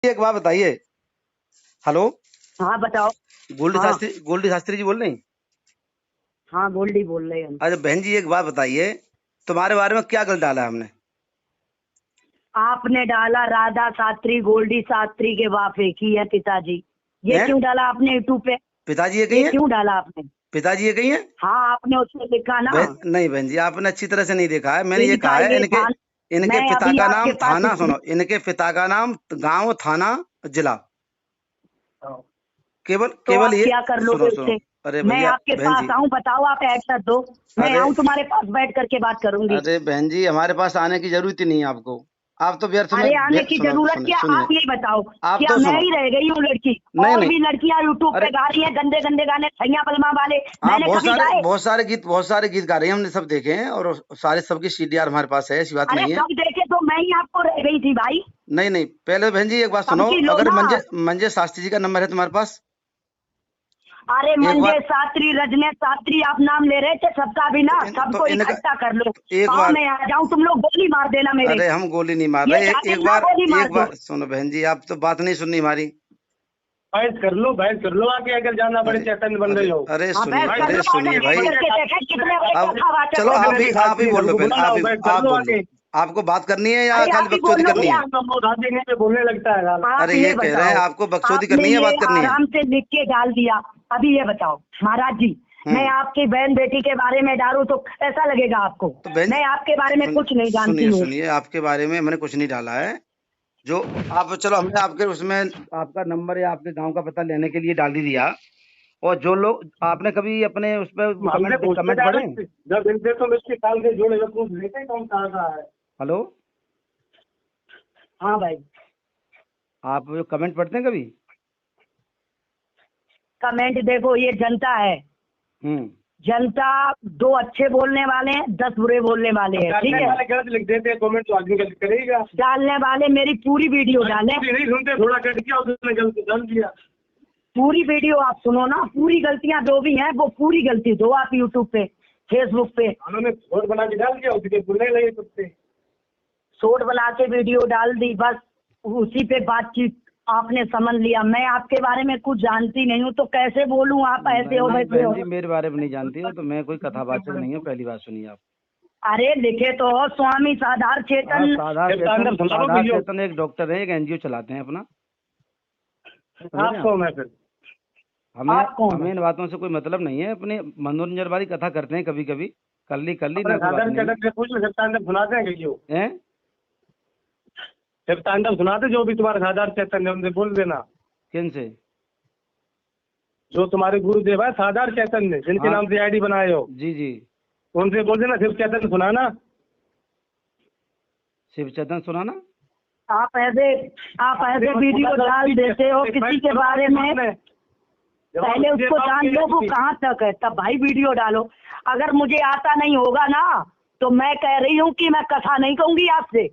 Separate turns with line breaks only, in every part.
एक बात बताइए। हेलो।
हाँ बताओ। हाँ
गोल्डी शास्त्री जी बोल रही?
हाँ गोल्डी बोल रहे हैं हम।
अरे बहन जी एक बात बताइए, तुम्हारे बारे में क्या गलत डाला है हमने?
आपने डाला राधा शास्त्री गोल्डी शास्त्री के बाप एक ही है पिताजी। ये
हैं?
क्यों डाला आपने यूट्यूब पे?
पिताजी ये कही
ये
है?
क्यों डाला आपने?
पिताजी ये कही है?
हाँ आपने उसमें लिखा ना।
नहीं बहन जी, आपने अच्छी तरह से नहीं देखा है। मैंने ये
इनका
कहा है
ये
इनके
था।
इनके
मैं
पिता
अभी
का
आपके
नाम
पास
थाना, सुनो, इनके पिता का नाम गांव, थाना, जिला, केवल
तो
केवल
आप
ये।
क्या कर लोगे
सुनो सुनो,
उससे?
अरे
मैं
भैया
आपके
बहन
पास
जी,
आऊं, बताओ आप ऐड कर दो। मैं
अरे
आऊं तुम्हारे पास बैठ करके बात करूंगी।
अरे बहन जी, हमारे पास आने की जरूरत ही नहीं है आपको। आप तो व्यर्थ में
अरे आने की
सुनो
जरूरत
सुनिए
क्या,
सुनिए,
आप ये बताओ।
आप
क्या
तो
मैं
सुनो।
ही रह गई हूँ लड़की?
नहीं
और
नहीं,
भी लड़कियां यूट्यूब पे
अरे
गा रही हैं गंदे गंदे गाने, छैया बलमा वाले।
हाँ,
मैंने कभी गाए?
बहुत सारे गीत गा रही हैं, हमने सब देखे हैं, और सारे सबकी सीडीआर हमारे पास है, ऐसी बात
अरे
नहीं है।
सब देखे तो मैं ही आपको रह गई थी भाई।
नहीं नहीं, पहले बहन जी एक बात सुनो।
सबकी लो
अगर
ना।
मंजे मंजे शास्त्री जी का नंबर है तुम्हारे पास?
अरे
एक बार
मंजे शास्त्री रजने शास्त्री आप नाम ले रहे थे सबका भी ना,
तो
सबको
इनका
इकट्ठा कर लो।
तो एक
पाँव
बार,
में आ जाऊं, तुम लोग गोली मार देना मेरे।
अरे हम गोली नहीं मार
ये
रहे,
जाके
एक
ना
बार,
गोली मार
एक
दो।
बार सुनो बहन जी, आप तो बात नहीं सुननी हमारी।
बहस कर लो आके, अगर जाना पड़े
अरे
चैतन्य बन
अरे
रहे हो।
अरे
हाँ
सुनिए,
बहस कर
अरे
लो,
सुनिए
आकर देख
भाई।
करके देखा कितने बड़े
अब
कथावाचक
चलो,
हो
आप
तुम।
ही आप ही बोल लो पहले,
बुलाओ, बहस कर
आप
लो
बोल लो।
आके।
आपको बात करनी है या
अरे
खाली
आप ही
बकचोदी
बोल लो
करनी
क्या?
है?
रात देखने पे बोलने लगता है गाल।
आप
अरे ये
ये
कह रहे हैं
बताओ।
आपको बकचोदी
आपने
करनी है,
ये
बात करनी है?
आराम से लिख के डाल दिया। अभी ये बताओ महाराज जी, मैं
हम्म।
आपकी बहन बेटी के बारे में डालूं तो कैसा लगेगा आपको?
तो बहन
मैं आपके बारे में कुछ नहीं जानती
सुनिए
हूँ।
सुनिए, आपके बारे में मैंने कुछ नहीं डाला है। जो आप, चलो हमने आपके उसमें आपका नंबर या आपके गांव का पता लेने के लिए डाल ही दिया। और जो लोग, आपने कभी अपने उस पर
हमसे
कमेंट
पूछते
कमेंट पढ़े?
डायरेक्ट, जब इनसे तो इसके साल से जोड़े जब पूछ लेते कौन कहा है।
हेलो,
हाँ भाई।
आप कमेंट पढ़ते हैं कभी?
कमेंट देखो, ये जनता है।
हम्म।
जनता दो अच्छे बोलने वाले हैं, 10 बुरे बोलने वाले हैं, ठीक
डालने
है?
वाले गलत लिख देते हैं कमेंट, तो आदमी गलत करेगा।
डालने वाले मेरी पूरी वीडियो डालें।
नहीं सुनते, थोड़ा कट किया उसने गलत डाल दिया।
पूरी वीडियो आप सुनो ना, पूरी गलतियां जो भी हैं वो पूरी गलती दो आप यूट्यूब पे, फेसबुक पे।
उन्होंने फोन बना के डाल दिया, उसके बोलने लगे कुत्ते।
शॉर्ट बना के वीडियो डाल दी, बस उसी पे बातचीत आपने समझ लिया। मैं आपके बारे में कुछ जानती नहीं हूँ तो कैसे बोलूँ आप ऐसे
नहीं
हो
नहीं
वैसे
बहन
हो?
जी, मेरे बारे में नहीं जानती हो तो मैं कोई कथावाचक नहीं हूँ, पहली बात सुनिए आप।
अरे लिखे तो हो स्वामी साधार
हाँ,
चेतन।
साधार चेतन एक डॉक्टर है, एक एनजीओ चलाते हैं अपना, समझ रहे
आप
हैं आप?
कौन है फिर?
हमें
आप कौन
हमें
हो?
इन बातों से कोई मतलब नहीं है, अपने मनोरंजन वाली कथा करते हैं कभी कभी, कर ली
अपने
ना, कोई बात
साधारण
नहीं
चटक से पूछ लो, तांडव सुनाते हैं कि जो
है।
जब तांडव सुनाते जो भी तुम्हारे साधारण चैतन्य है, उनसे बोल देना।
किन से?
जो तुम्हारे गुरुदेव है साधारण चैतन्य, जिनके
हाँ
नाम से आईडी बनाए हो,
जी जी,
उनसे बोल देना शिव चैतन्य सुनाना।
शिव चेतन सुनाना।
आप ऐसे वीडियो डाल देते हो किसी के बारे में, पहले उसको जान लो वो कहाँ तक है, तब भाई वीडियो डालो। अगर मुझे आता नहीं होगा ना तो मैं कह रही हूँ कि मैं कथा नहीं कहूंगी आपसे।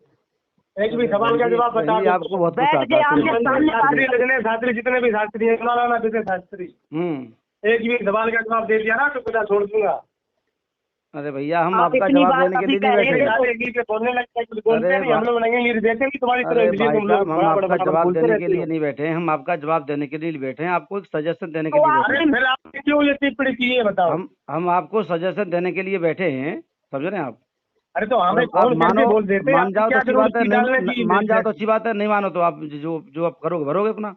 एक भी सवाल का जवाब बता
बहन जी,
दो।
आपको बहुत कुछ
बैठ
आता
के
है,
आमने
सुनिए
सामने
शास्त्री लगने, शास्त्री जितने भी शास्त्री हैं, मौलाना जैसे शास्त्री,
हम्म।
एक भी सवाल का जवाब दे दिया ना तो पता छोड़ दूंगा।
अरे भैया, हम
आप
आपका
इतनी
जवाब
बात
देने के
अभी
लिए नहीं
कह रहे
बैठे।
थे तो
एक ही से बोलने लगता है, कुछ बोलते
अरे
नहीं, हम लोग नहीं लीड देते नहीं तुम्हारी तरह,
अरे
इसलिए
भाई
तुम लोग
साहब, हम
बड़ा बड़ा
आपका
बड़ा
जवाब
बोलते
देने के
रहते
लिए
हो।
नहीं बैठे हैं, हम आपका जवाब देने के लिए बैठे हैं, आपको एक सजेशन देने के
तो
लिए बैठे
अरे
हैं।
फिर आपने क्यों ये टिप्पणी की है बताओ?
हम आपको सजेशन देने के लिए बैठे हैं, समझ रहे हैं आप?
अरे तो
और
हमें
आप
फोन करके
मानो,
बोल देते,
मान
आपकी
जाओ तो
क्या
अच्छी
जरूरत
बात है,
थी डालने
नहीं
की?
मान जाओ तो अच्छी बात है, नहीं मानो तो आप जो जो आप करोगे भरोगे अपना।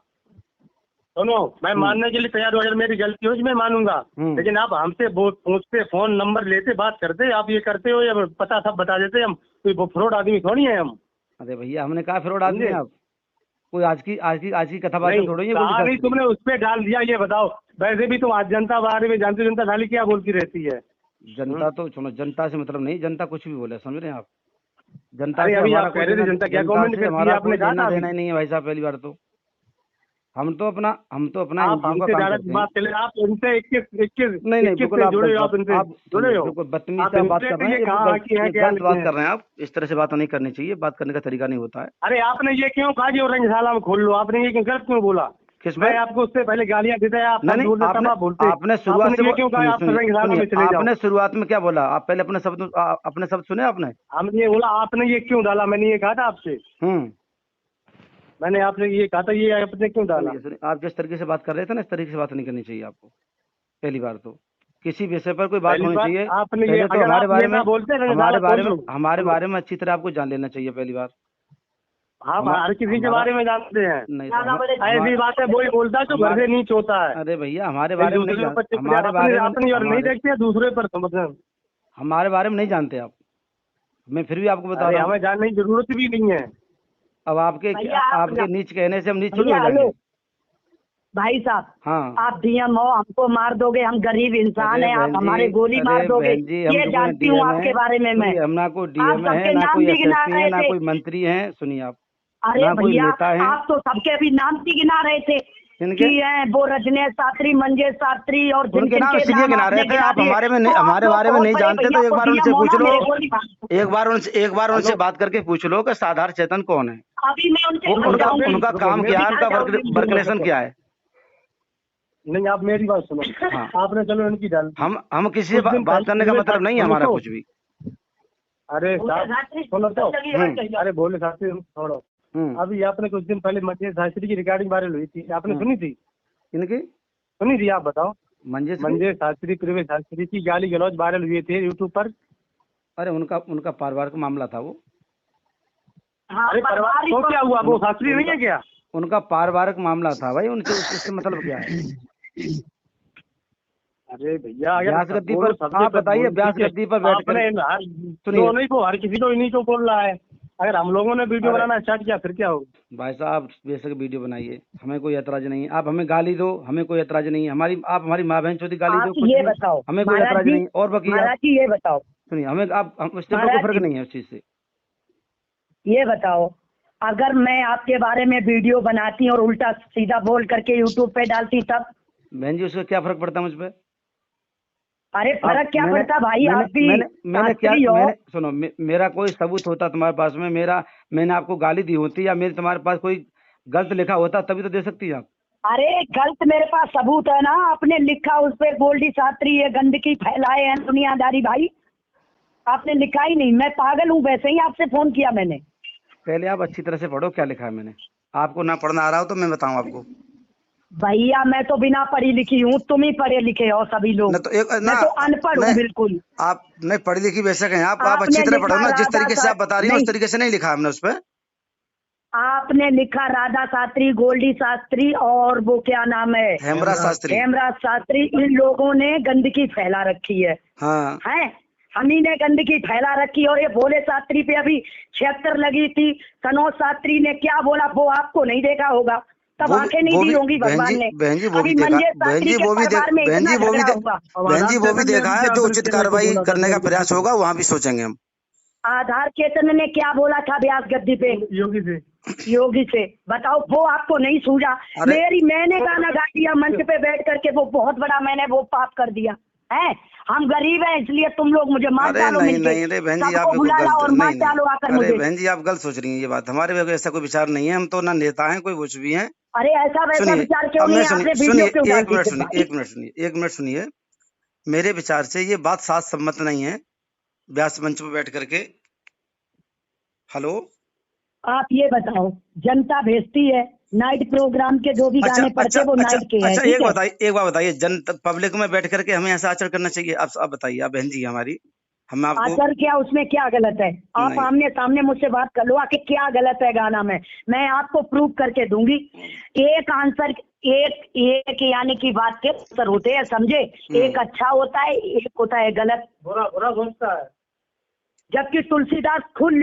सुनो, मैं मानने के लिए तैयार हूँ, अगर मेरी गलती हो मैं मानूंगा, लेकिन आप हमसे पूछते, फोन नंबर लेते, बात करते, आप ये करते हो या पता सब बता देते, हम कोई फ्रॉड आदमी थोड़ी है हम।
अरे भैया, हमने कहा फ्रॉड आदमी
समझे?
है आप? कोई आज की कथावाचक
नहीं
थोड़ी है गोल्डी
कहा नहीं,
शास्त्री।
तुमने उस पर डाल दिया, ये बताओ। वैसे भी तुम आज जनता बारे में जानते हो, जनता खाली क्या बोलती रहती है।
जनता तो सुनो, जनता से मतलब नहीं, जनता कुछ भी बोले, समझ रहे हैं आप? जनता
अरे
से
अभी
हमारा
आप
कोई
कह रहे थे जनता क्या
जनता
कमेंट
से
करती है,
हमारा
आपने
कोई
कहा
लेना
था अभी।
देना ही नहीं है भाई साहब, पहली बार तो हम तो अपना
आप
एनजीओ का
हमसे
काम
डायरेक्ट
करते हैं।
बात चले, आप उनसे इक्कीस इक्कीस
नहीं नहीं,
इक्कीस
बिल्कुल
से
आप
जुड़े
गलत
हो, आप
बात,
उनसे
आप
जुड़े
सुनिए,
हो।
बिल्कुल बदतमीजी
आप
से आप बात
इनसे
कर रहे
ये
हैं,
कहा कि है
ये
क्या
गलत
नहीं
बात
है।
कर रहे हैं आप। इस तरह से बात नहीं करनी चाहिए, बात करने का तरीका नहीं होता है।
अरे आपने ये क्यों कहा कि रंगशाला में खोल लो, आपने ये गलत क्यों बोला?
किस
मैं
पर?
आपको उससे पहले गालियां देता है, आप
नहीं
सब
नहीं,
दूर से तब आप बोलते।
आपने शुरुआत से
आपने ये क्यों कहा
सुनिए
आप
सुनिए
रंगशाला
सुनिए,
में चले जाओ?
आपने शुरुआत में क्या बोला? आप पहले अपने शब्द सुने आपने?
हमने ये बोला, आपने ये क्यों डाला, मैंने ये कहा था आपसे।
हम्म।
मैंने आपने ये कहा था, ये आपने क्यों डाला?
सुनिए, आप जिस तरीके से बात कर रहे थे ना, इस तरीके से बात नहीं करनी चाहिए आपको। पहली बार तो किसी विषय पर कोई बात
पहली
होनी
बात
चाहिए,
आपने ये,
पहले तो
अगर
हमारे
आप
बारे
ये
में
ना बोलते हैं,
हमारे बारे में अच्छी तरह आपको जान लेना चाहिए पहली बार।
हम हर किसी के बारे में जानते हैं।
नहीं तो
ऐसी बात है, वही बोलता है जो घर से नीच होता है।
अरे भैया हमारे बारे में नहीं
दूसरे पर
हमारे बारे में
अपनी और नहीं देखते हैं, दूसरे पर समझते हैं।
हमारे बारे में नहीं जानते आप, मैं फिर भी आपको बता रहा हूँ।
हमें जानने की जरूरत भी नहीं है।
अब आपके नीच कहने से हम नीच थोड़ी हो
हेलो
जाएंगे।
भाई साहब,
हाँ,
आप डीएम हो, हमको मार दोगे, हम गरीब इंसान हैं, आप हमारे गोली मार दोगे, ये जानती हूँ आपके बारे में मैं।
हम ना कोई
आप
डीएम है,
सबके
ना
नाम
कोई
भी गिना
एसएसपी है,
रहे
ना
थे।
कोई मंत्री है। सुनिए आप,
अरे
ना कोई
भैया,
नेता है।
आप तो सबके भी नाम भी गिना रहे थे
इनके
कि वो रजनेश शास्त्री, मंजेश शास्त्री और
उनके नाम इसलिए गिना रहे थे। आप हमारे में हमारे बारे में नहीं जानते तो एक बार उनसे पूछ लो, एक बार उनसे बात करके पूछ लो कि साधार चेतन कौन है।
अभी मैं उनसे
उनका काम क्या है, उनका वर्क रिलेशन क्या है।
नहीं, आप मेरी बात सुनो।
हाँ,
आपने चलो इनकी डाल।
हम किसी से बात करने का मतलब नहीं है हमारा कुछ भी।
अरे सुनो तो, अरे भोले शास्त्री छोड़ो। अभी आपने कुछ दिन पहले मंजेश शास्त्री की रिकॉर्डिंग वायरल हुई थी, आपने सुनी थी?
इनकी
सुनी थी? आप बताओ।
मंजेश
शास्त्री, प्रवेश शास्त्री की गाली गलौज वायरल हुए थे यूट्यूब पर।
अरे उनका पारिवारिक मामला था वो।
अरे परिवार तो क्या हुआ, वो शास्त्री नहीं है क्या?
उनका पारिवारिक मामला था भाई, उनसे उससे मतलब क्या है।
अरे भैया,
व्यास गद्दी पर आप बताइए, व्यास गद्दी पर बैठ कर
सुनिए, नहीं को हर किसी को इन्हीं को बोल रहा है। अगर हम लोगों ने वीडियो बनाना स्टार्ट किया फिर क्या होगा?
भाई साहब बेशक वीडियो बनाइए, हमें कोई ऐतराज नहीं है। आप हमें गाली दो, हमें कोई ऐतराज नहीं है। आप हमारी माँ बहन चौधरी गाली दो,
ये बताओ,
हमें कोई ऐतराज नहीं। और बाकी
ये बताओ,
सुनिए, हमें आप उससे कोई फर्क नहीं है उस चीज से।
ये बताओ, अगर मैं आपके बारे में वीडियो बनाती और उल्टा सीधा बोल करके यूट्यूब पे डालती तब?
बहन जी उसका क्या फर्क पड़ता मुझ पे?
अरे फर्क क्या पड़ता भाई, आप भी
सुनो, मेरा कोई सबूत होता तुम्हारे पास में, मैंने आपको गाली दी होती या मेरे तुम्हारे पास कोई गलत लिखा होता तभी तो दे सकती आप।
अरे गलत मेरे पास सबूत है ना, आपने लिखा उस पर गोल्डी शास्त्री ये गंदगी फैलाए हैं दुनियादारी। भाई आपने लिखा ही नहीं, मैं पागल हूँ, वैसे ही आपसे फोन किया मैंने।
पहले आप अच्छी तरह से पढ़ो क्या लिखा है मैंने। आपको ना पढ़ना आ रहा हो तो मैं बताऊं आपको।
भैया मैं तो बिना पढ़ी लिखी हूँ, तुम ही पढ़े लिखे हो सभी लोग। मैं तो अनपढ़ हूँ बिल्कुल।
आप नहीं पढ़ी लिखी बेशक हैं, आप अच्छी तरह पढ़ो ना। जिस तरीके से आप बता रही हैं उस तरीके से नहीं लिखा हमने उस पर।
आपने लिखा राधा शास्त्री, गोल्डी शास्त्री और वो क्या नाम है,
हेमराज शास्त्री,
इन लोगों ने गंदगी फैला रखी है।
हाँ
है, हम ही ने गंदगी फैला रखी। और ये भोले शास्त्री पे अभी 76 लगी थी। सनोज शास्त्री ने क्या बोला वो आपको नहीं देखा होगा, तब आंखें नहीं दी होंगी भगवान ने।
बहन जी वो भी देखा है। जो उचित कार्रवाई करने का प्रयास होगा वहाँ भी सोचेंगे हम।
आधार केतन ने क्या बोला था व्यास गद्दी पे? योगी से बताओ, वो आपको नहीं सूझा? मैंने गाना गा दिया मंच पे बैठ करके, वो बहुत बड़ा मैंने वो पाप कर दिया है। हम गरीब हैं इसलिए तुम लोग मुझे मार डालो।
नहीं रे बहन जी, आप बहन जी आप गलत सोच रही हैं ये बात। हमारे ऐसा कोई विचार नहीं है, हम तो ना नेता हैं कोई कुछ भी हैं।
अरे ऐसा वैसा विचार क्यों नहीं है? आपने वीडियो क्यों डाली?
एक मिनट सुनिए। मेरे विचार से ये बात साथ सम्मत नहीं है व्यास मंच पर बैठ करके। हेलो, आप
ये बताओ, जनता भेजती है नाइट प्रोग्राम के जो भी गाने पड़ते वो नाइट के हैं।
एक बात बताइए, पब्लिक में बैठ करके हमें ऐसा आचरण करना चाहिए? आप बताइए, आप बहन जी हमारी, हम आपको
आचरण क्या, उसमें क्या गलत है? आप आमने सामने मुझसे बात कर लो आके, क्या गलत है गाना में, मैं आपको प्रूव करके दूंगी। एक आंसर, एक यानी की बात के उत्तर होते हैं, समझे? एक अच्छा होता है, एक होता है गलत, बुरा सोचता है। जबकि तुलसीदास खुद